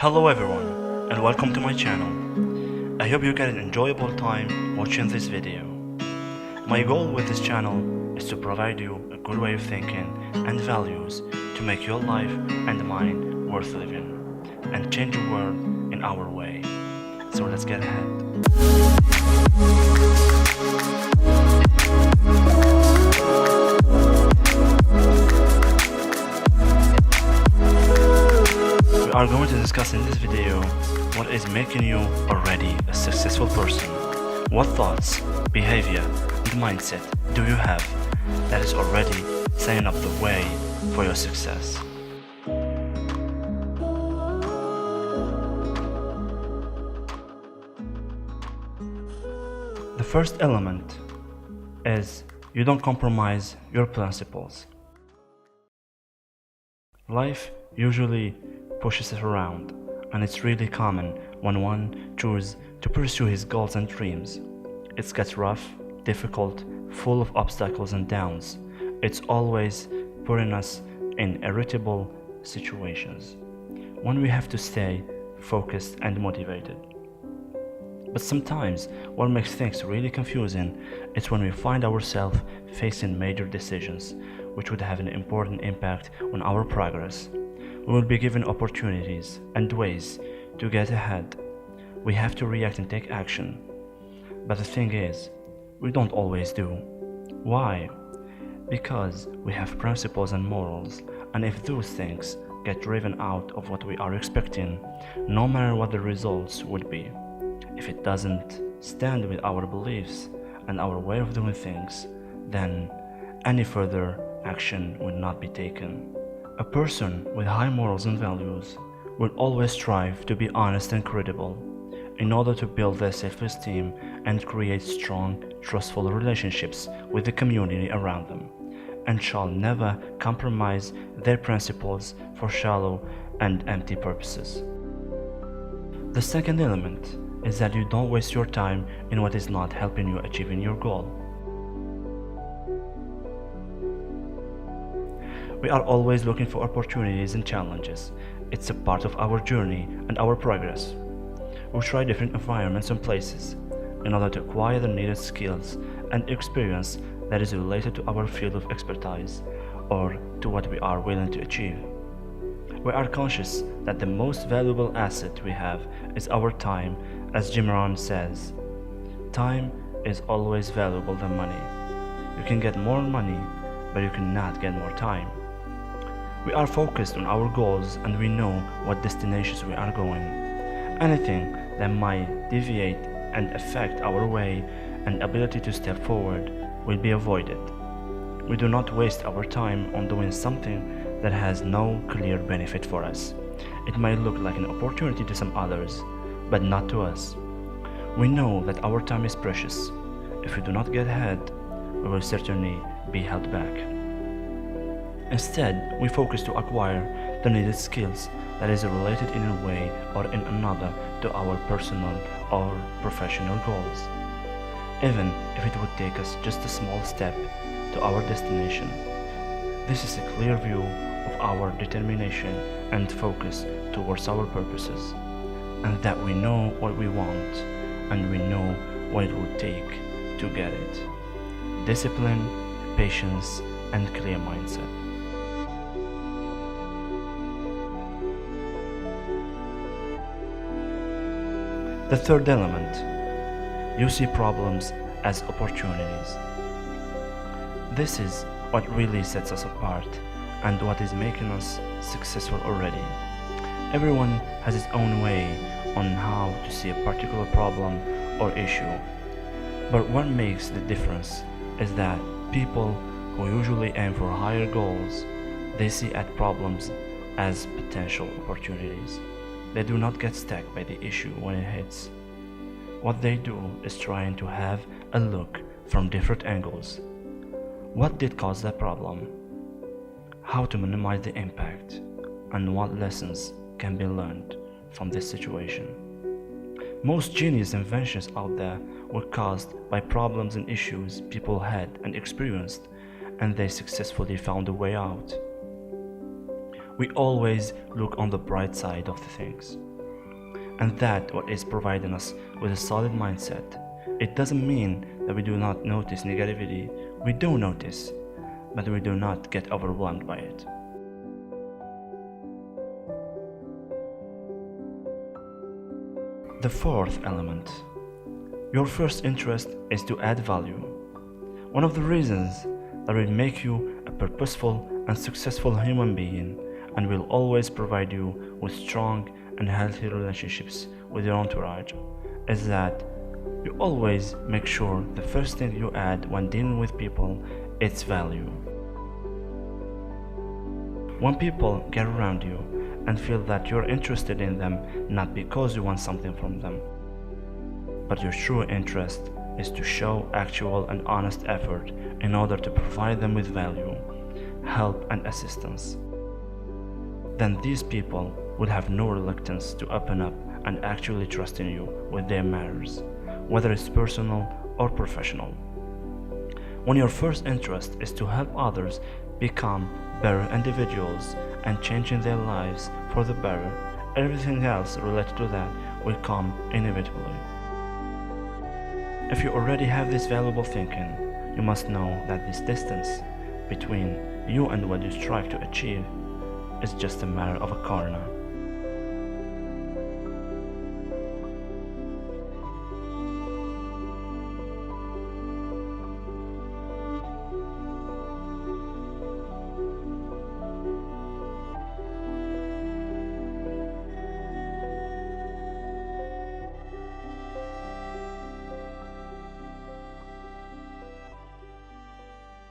Hello everyone, and welcome to my channel. I hope you get an enjoyable time watching this video. My goal with this channel is to provide you a good way of thinking and values to make your life and mine worth living and change the world in our way. So let's get ahead. We are going to discuss in this video what is making you already a successful person. What thoughts, behavior, and mindset do you have that is already setting up the way for your success? The first element is you don't compromise your principles. Life usually pushes us around, and it's really common when one chooses to pursue his goals and dreams. It gets rough, difficult, full of obstacles and downs. It's always putting us in irritable situations when we have to stay focused and motivated. But sometimes what makes things really confusing is when we find ourselves facing major decisions which would have an important impact on our progress. We will be given opportunities and ways to get ahead. We have to react and take action. But the thing is, we don't always do. Why? Because we have principles and morals, and if those things get driven out of what we are expecting, no matter what the results would be, if it doesn't stand with our beliefs and our way of doing things, then any further action will not be taken. A person with high morals and values will always strive to be honest and credible in order to build their self-esteem and create strong, trustful relationships with the community around them, and shall never compromise their principles for shallow and empty purposes. The second element is that you don't waste your time in what is not helping you achieving your goal. We are always looking for opportunities and challenges. It's a part of our journey and our progress. We try different environments and places in order to acquire the needed skills and experience that is related to our field of expertise or to what we are willing to achieve. We are conscious that the most valuable asset we have is our time, as Jim Rohn says. Time is always valuable than money. You can get more money, but you cannot get more time. We are focused on our goals and we know what destinations we are going. Anything that might deviate and affect our way and ability to step forward will be avoided. We do not waste our time on doing something that has no clear benefit for us. It might look like an opportunity to some others, but not to us. We know that our time is precious. If we do not get ahead, we will certainly be held back. Instead, we focus to acquire the needed skills that is related in a way or in another to our personal or professional goals, even if it would take us just a small step to our destination. This is a clear view of our determination and focus towards our purposes, and that we know what we want and we know what it would take to get it. Discipline, patience, and clear mindset. The third element, you see problems as opportunities. This is what really sets us apart and what is making us successful already. Everyone has his own way on how to see a particular problem or issue, but what makes the difference is that people who usually aim for higher goals, they see at problems as potential opportunities. They do not get stuck by the issue when it hits. What they do is trying to have a look from different angles. What did cause that problem? How to minimize the impact? And what lessons can be learned from this situation? Most genius inventions out there were caused by problems and issues people had and experienced, and they successfully found a way out. We always look on the bright side of the things. And that what is providing us with a solid mindset. It doesn't mean that we do not notice negativity. We do notice, but we do not get overwhelmed by it. The fourth element. Your first interest is to add value. One of the reasons that will make you a purposeful and successful human being and will always provide you with strong and healthy relationships with your entourage is that you always make sure the first thing you add when dealing with people is value. When people get around you and feel that you're interested in them not because you want something from them, but your true interest is to show actual and honest effort in order to provide them with value, help and assistance, then these people will have no reluctance to open up and actually trust in you with their matters, whether it's personal or professional. When your first interest is to help others become better individuals and changing their lives for the better, everything else related to that will come inevitably. If you already have this valuable thinking, you must know that this distance between you and what you strive to achieve is just a matter of a corner.